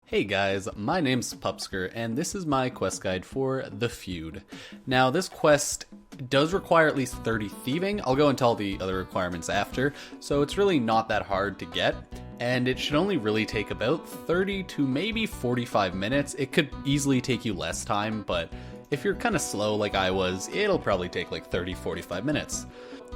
Hey guys, my name's Pupsker, and this is my quest guide for The Feud. Now, this quest does require at least 30 thieving. I'll go into all the other requirements after, so it's really not that hard to get, and it should only really take about 30 to maybe 45 minutes. It could easily take you less time, but if you're kind of slow like I was, it'll probably take like 30-45 minutes.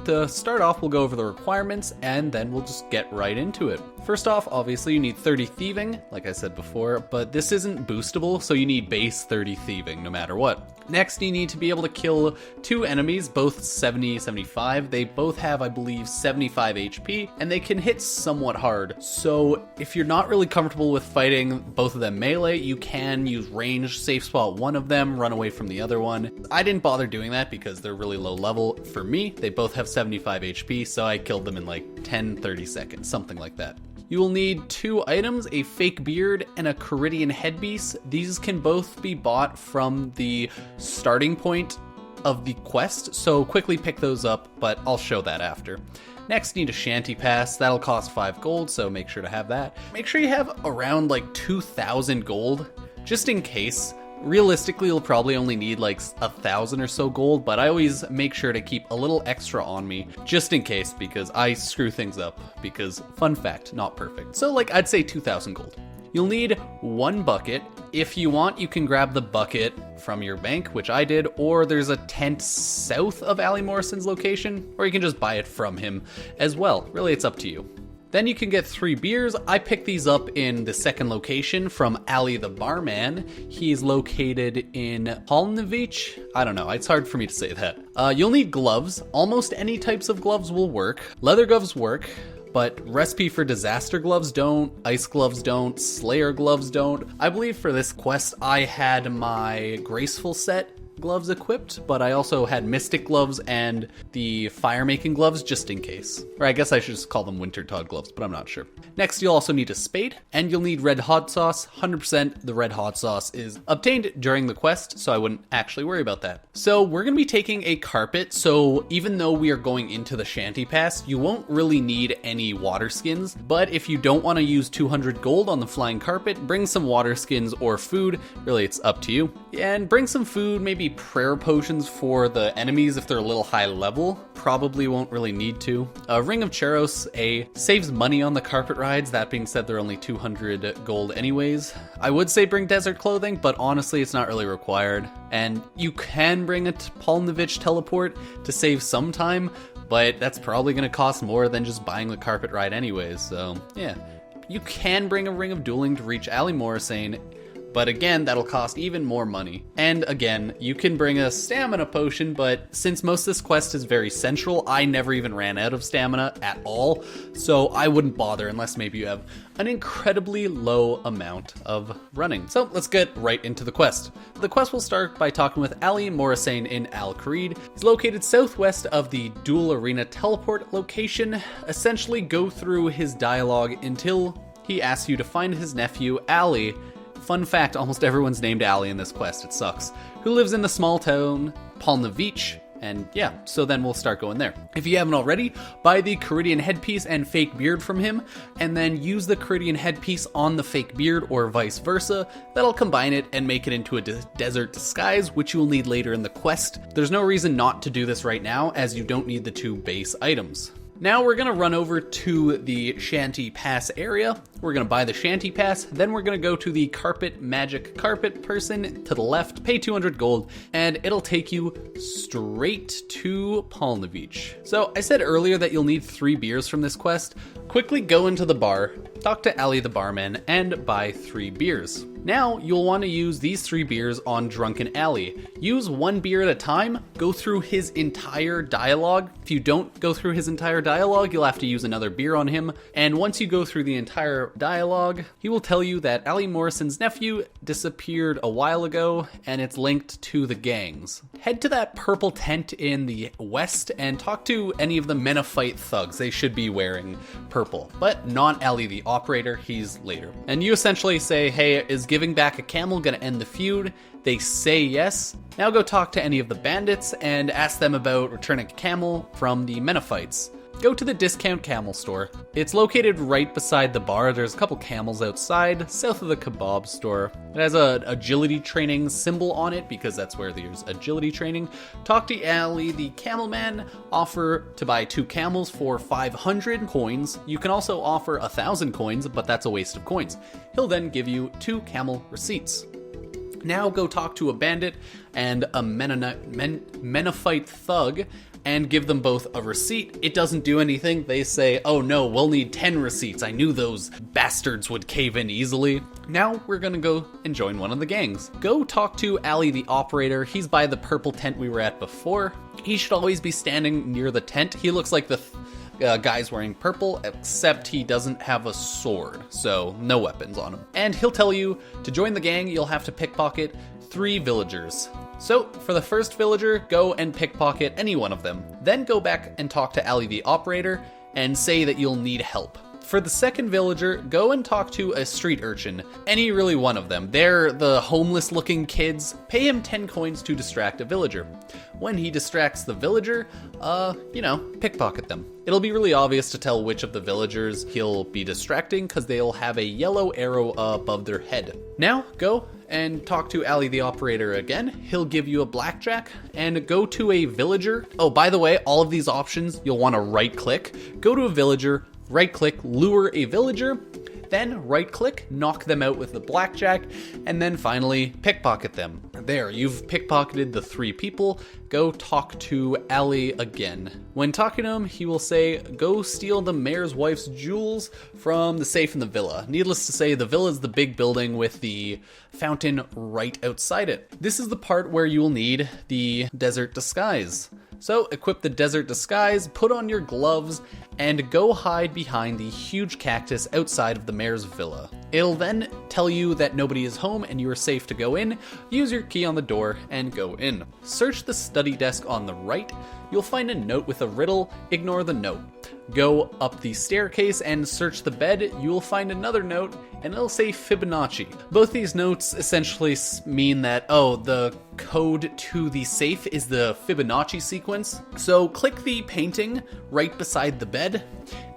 To start off, we'll go over the requirements, and then we'll just get right into it. First off, obviously you need 30 thieving, like I said before, but this isn't boostable, so you need base 30 thieving no matter what. Next, you need to be able to kill 2 enemies, both 70-75. They both have, I believe, 75 HP, and they can hit somewhat hard. So if you're not really comfortable with fighting both of them melee, you can use range, safe spot one of them, run away from the other one. I didn't bother doing that because they're really low level. For me, they both have 75 HP, so I killed them in like 10-30 seconds, something like that. You will need 2 items, a fake beard and a Caridian headpiece. These can both be bought from the starting point of the quest, so quickly pick those up, but I'll show that after. Next, need a shanty pass. That'll cost 5 gold, so make sure to have that. Make sure you have around like 2,000 gold, just in case. Realistically, you'll probably only need like 1,000 or so gold, but I always make sure to keep a little extra on me, just in case, because I screw things up, because fun fact, not perfect. So like, I'd say 2,000 gold. You'll need 1 bucket. If you want, you can grab the bucket from your bank, which I did, or there's a tent south of Ali Morrison's location, or you can just buy it from him as well. Really, it's up to you. Then you can get 3 beers. I picked these up in the second location from Ali the Barman. He's located in Polnovich. I don't know, it's hard for me to say that. You'll need gloves. Almost any types of gloves will work. Leather gloves work, but recipe for disaster gloves don't, ice gloves don't, slayer gloves don't. I believe for this quest I had my graceful set gloves equipped, but I also had mystic gloves and the fire making gloves just in case. Or I guess I should just call them winter Todd gloves, but I'm not sure. Next, you'll also need a spade, and you'll need red hot sauce. 100% the red hot sauce is obtained during the quest, so I wouldn't actually worry about that. So we're going to be taking a carpet, so even though we are going into the shanty pass, you won't really need any water skins, but if you don't want to use 200 gold on the flying carpet, bring some water skins or food. Really, it's up to you. And bring some food, maybe prayer potions for the enemies if they're a little high level. Probably won't really need to. A ring of Charos saves money on the carpet rides. That being said, they're only 200 gold anyways. I would say bring desert clothing, but honestly it's not really required. And you can bring a Polnovich teleport to save some time, but that's probably going to cost more than just buying the carpet ride anyways, so yeah. You can bring a ring of dueling to reach Ali Morrison, but again, that'll cost even more money. And again, you can bring a stamina potion, but since most of this quest is very central, I never even ran out of stamina at all, so I wouldn't bother unless maybe you have an incredibly low amount of running. So let's get right into the quest. The quest will start by talking with Ali Morrison in Al Kharid. He's located southwest of the Duel Arena teleport location. Essentially go through his dialogue until he asks you to find his nephew, Ali. Fun fact, almost everyone's named Ali in this quest, it sucks, who lives in the small town Polnovich, and yeah, so then we'll start going there. If you haven't already, buy the Caridian headpiece and fake beard from him, and then use the Caridian headpiece on the fake beard or vice versa. That'll combine it and make it into a desert disguise, which you will need later in the quest. There's no reason not to do this right now, as you don't need the 2 base items. Now we're going to run over to the Shanty Pass area. We're going to buy the Shanty Pass, then we're going to go to the magic carpet person to the left, pay 200 gold, and it'll take you straight to Polnovich. So I said earlier that you'll need 3 beers from this quest. Quickly go into the bar, talk to Ali the barman, and buy 3 beers. Now, you'll want to use these 3 beers on Drunken Ali. Use 1 beer at a time, go through his entire dialogue. If you don't go through his entire dialogue, you'll have to use another beer on him. And once you go through the entire dialogue, he will tell you that Ali Morrison's nephew disappeared a while ago, and it's linked to the gangs. Head to that purple tent in the west and talk to any of the Menafite thugs. They should be wearing purple, but not Ali the operator, he's later. And you essentially say, hey, is giving back a camel gonna end the feud? They say yes. Now go talk to any of the bandits and ask them about returning a camel from the Menafites. go to the discount camel store. It's located right beside the bar. There's a couple camels outside, south of the kebab store. It has a agility training symbol on it because that's where there's agility training. Talk to Ali, the camel man, offer to buy 2 camels for 500 coins. You can also offer 1,000 coins, but that's a waste of coins. He'll then give you 2 camel receipts. Now go talk to a bandit and a Menafite thug and give them both a receipt. It doesn't do anything. They say, oh no, we'll need 10 receipts. I knew those bastards would cave in easily. Now we're gonna go and join one of the gangs. Go talk to Ali the operator. He's by the purple tent we were at before. He should always be standing near the tent. He looks like the guy's wearing purple, except he doesn't have a sword, so no weapons on him. And he'll tell you to join the gang, you'll have to pickpocket 3 villagers. So, for the first villager, go and pickpocket any one of them. Then go back and talk to Ali the operator and say that you'll need help. For the second villager, go and talk to a street urchin, any really one of them. They're the homeless looking kids. Pay him 10 coins to distract a villager. When he distracts the villager, pickpocket them. It'll be really obvious to tell which of the villagers he'll be distracting because they'll have a yellow arrow above their head. Now, go and talk to Ali the operator again. He'll give you a blackjack and go to a villager. Oh, by the way, all of these options, you'll want to right click. Go to a villager, right click, lure a villager, then right click, knock them out with the blackjack, and then finally pickpocket them. There, you've pickpocketed the 3 people. Go talk to Ali again. When talking to him, he will say, go steal the mayor's wife's jewels from the safe in the villa. Needless to say, the villa is the big building with the fountain right outside it. This is the part where you will need the desert disguise. So equip the desert disguise, put on your gloves, and go hide behind the huge cactus outside of the mayor's villa. It'll then tell you that nobody is home and you are safe to go in. Use your key on the door and go in. Search the study desk on the right. You'll find a note with a riddle. Ignore the note. Go up the staircase and search the bed. You will find another note and it'll say Fibonacci. Both these notes essentially mean that, oh, the code to the safe is the Fibonacci sequence. So click the painting right beside the bed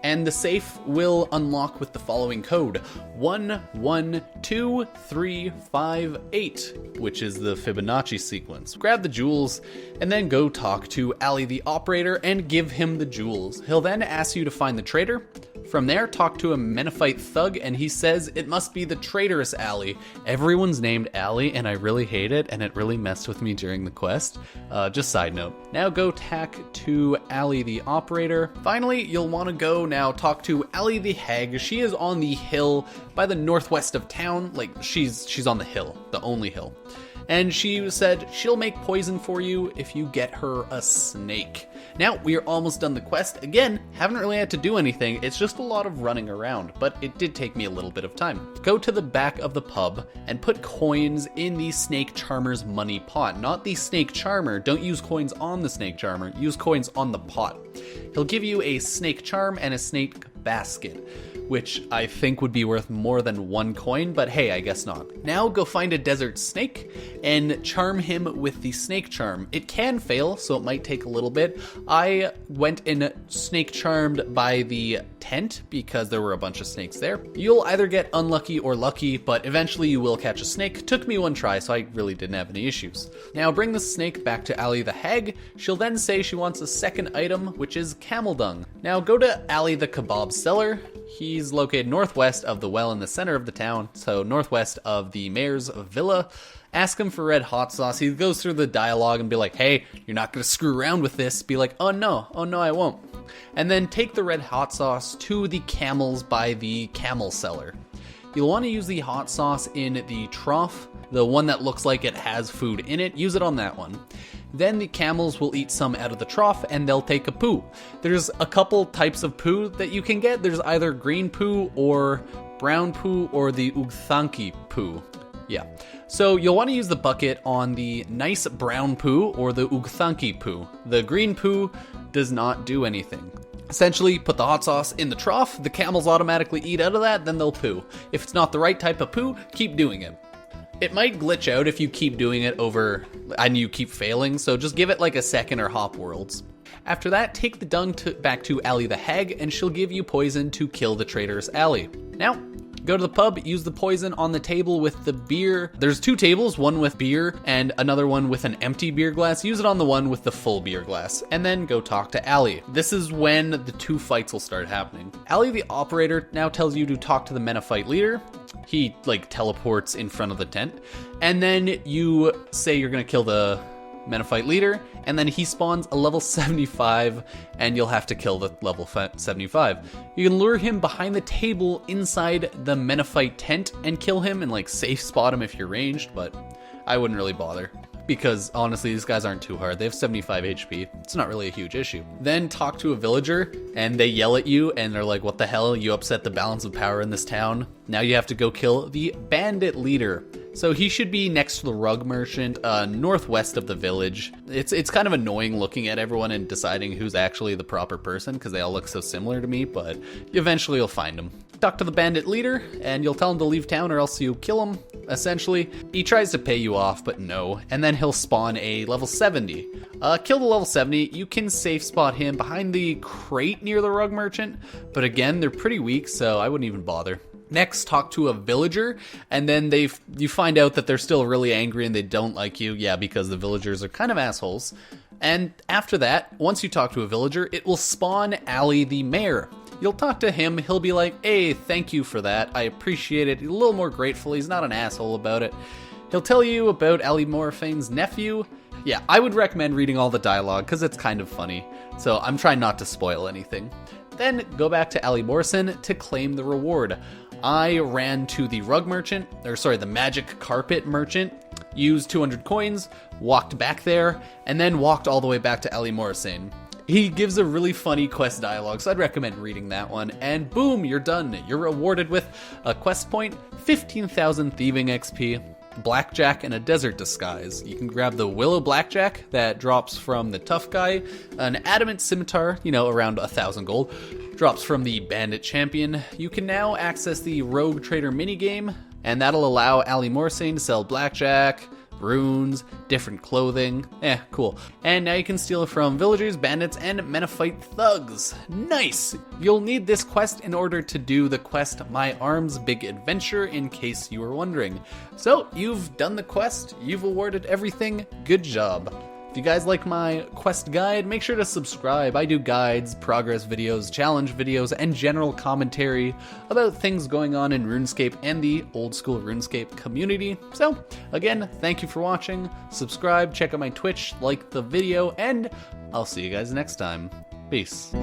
and the safe will unlock with the following code: 112358, which is the Fibonacci sequence. Grab the jewels and then go talk to Ali the operator and give him the jewels. He'll then ask you to find the traitor. From there, talk to a Menafite thug and he says it must be the traitorous Ali. Everyone's named Ali and I really hate it and it really messed with me during the quest. Just side note. Now go tack to Ali the operator. Finally, you'll want to go now talk to Ali the hag. She is on the hill by the northwest of town. Like she's on the hill, the only hill. And she said she'll make poison for you if you get her a snake. Now, we are almost done the quest. Again, haven't really had to do anything. It's just a lot of running around, but it did take me a little bit of time. Go to the back of the pub and put coins in the snake charmer's money pot. Not the snake charmer. Don't use coins on the snake charmer. Use coins on the pot. He'll give you a snake charm and a snake basket, which I think would be worth more than 1 coin, but hey, I guess not. Now go find a desert snake and charm him with the snake charm. It can fail, so it might take a little bit. I went and snake charmed by the tent because there were a bunch of snakes there. You'll either get unlucky or lucky, but eventually you will catch a snake. Took me 1 try, so I really didn't have any issues. Now bring the snake back to Ali the hag. She'll then say she wants a second item, which is camel dung. Now go to Ali the kebab seller. He's located northwest of the well in the center of the town, so northwest of the mayor's villa. Ask him for red hot sauce. He goes through the dialogue and be like, hey, you're not going to screw around with this. Be like, oh no, I won't. And then take the red hot sauce to the camels by the camel seller. You'll want to use the hot sauce in the trough, the one that looks like it has food in it. Use it on that one. Then the camels will eat some out of the trough and they'll take a poo. There's a couple types of poo that you can get. There's either green poo or brown poo or the Ugthanki poo. Yeah. So you'll want to use the bucket on the nice brown poo or the Ugthanki poo. The green poo does not do anything. Essentially, put the hot sauce in the trough, the camels automatically eat out of that, then they'll poo. If it's not the right type of poo, keep doing it. It might glitch out if you keep doing it over and you keep failing, so just give it like a second or hop worlds. After that, take the dung back to Allie the Hag, and she'll give you poison to kill the traitorous Allie. Now, go to the pub, use the poison on the table with the beer. There's 2 tables, one with beer and another one with an empty beer glass. Use it on the one with the full beer glass, and then go talk to Allie. This is when the 2 fights will start happening. Allie the operator now tells you to talk to the Menophyte leader. He teleports in front of the tent, and then you say you're gonna kill the Menophyte leader, and then he spawns a level 75, and you'll have to kill the level 75. You can lure him behind the table inside the Menophyte tent and kill him and safe spot him if you're ranged, but I wouldn't really bother, because honestly these guys aren't too hard. They have 75 HP. It's not really a huge issue. Then talk to a villager, and they yell at you and they're like, what the hell, you upset the balance of power in this town. Now you have to go kill the bandit leader. So he should be next to the rug merchant, northwest of the village. It's kind of annoying looking at everyone and deciding who's actually the proper person, because they all look so similar to me, but eventually you'll find him. Talk to the bandit leader, and you'll tell him to leave town or else you kill him, essentially. He tries to pay you off, but no, and then he'll spawn a level 70. Kill the level 70, you can safe spot him behind the crate near the rug merchant, but again, they're pretty weak, so I wouldn't even bother. Next, talk to a villager, and then you find out that they're still really angry and they don't like you. Yeah, because the villagers are kind of assholes. And after that, once you talk to a villager, it will spawn Allie the mayor. You'll talk to him, he'll be like, hey, thank you for that, I appreciate it, a little more grateful, he's not an asshole about it. He'll tell you about Allie Moraphane's nephew. Yeah, I would recommend reading all the dialogue, because it's kind of funny, so I'm trying not to spoil anything. Then go back to Allie Morrison to claim the reward. I ran to the the magic carpet merchant, used 200 coins, walked back there, and then walked all the way back to Allie Morrison. He gives a really funny quest dialogue, so I'd recommend reading that one, and boom, you're done. You're rewarded with a quest point, 15,000 thieving XP, blackjack, and a desert disguise. You can grab the willow blackjack that drops from the tough guy, an adamant scimitar, around 1,000 gold, drops from the bandit champion. You can now access the rogue trader minigame, and that'll allow Allie Morrison to sell blackjack, runes, different clothing. Cool. And now you can steal from villagers, bandits, and Menophyte thugs. Nice! You'll need this quest in order to do the quest My Arms Big Adventure, in case you were wondering. So, you've done the quest, you've awarded everything, good job. If you guys like my quest guide, make sure to subscribe. I do guides, progress videos, challenge videos, and general commentary about things going on in RuneScape and the old school RuneScape community. So, again, thank you for watching. Subscribe, check out my Twitch, like the video, and I'll see you guys next time. Peace.